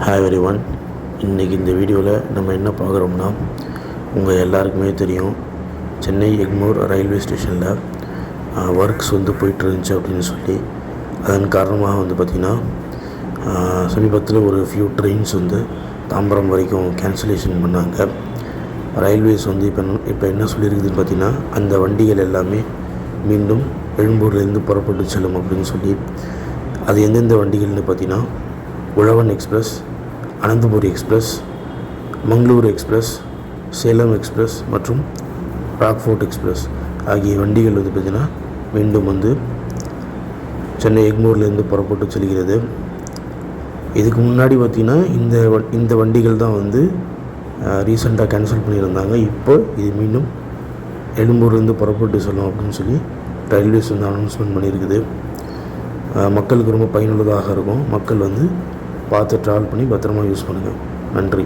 Hi everyone. இன்றைக்கி இந்த வீடியோவில் நம்ம என்ன பார்க்குறோம்னா, உங்கள் எல்லாருக்குமே தெரியும், சென்னை எக்மோர் ரயில்வே ஸ்டேஷனில் ஒர்க்ஸ் போயிட்டுருந்துச்சு அப்படின்னு சொல்லி, அதன் காரணமாக பார்த்திங்கன்னா சமீபத்தில் ஒரு ஃபியூ ட்ரெயின்ஸ் தாம்பரம் வரைக்கும் கேன்சலேஷன் பண்ணாங்க. ரயில்வேஸ் இப்போ என்ன சொல்லியிருக்குதுன்னு பார்த்திங்கன்னா, அந்த வண்டிகள் எல்லாமே மீண்டும் எழும்பூர்லேருந்து புறப்பட்டு செல்லும் அப்படின்னு சொல்லி. அது எந்தெந்த வண்டிகள்னு பார்த்திங்கன்னா, Uzhavan Express, Ananthapuri Express, Mangalore Express, Salem Express மற்றும் ராக்ஃபோர்ட் எக்ஸ்பிரஸ் ஆகிய வண்டிகள் பார்த்திங்கன்னா மீண்டும் சென்னை எக்மோர்லேருந்து புறப்பட்டு செல்கிறது. இதுக்கு முன்னாடி பார்த்திங்கன்னா இந்த வண்டிகள் தான் ரீசெண்டாக கேன்சல் பண்ணியிருந்தாங்க. இப்போ இது மீண்டும் எழும்பூர்லேருந்து புறப்பட்டு செல்லும் அப்படின்னு சொல்லி ரயில்வேஸ் அனௌன்ஸ்மெண்ட் பண்ணியிருக்குது. மக்களுக்கு ரொம்ப பயனுள்ளதாக இருக்கும். மக்கள் பார்த்து ட்ராவல் பண்ணி பத்திரமா யூஸ் பண்ணுங்கள். நன்றி.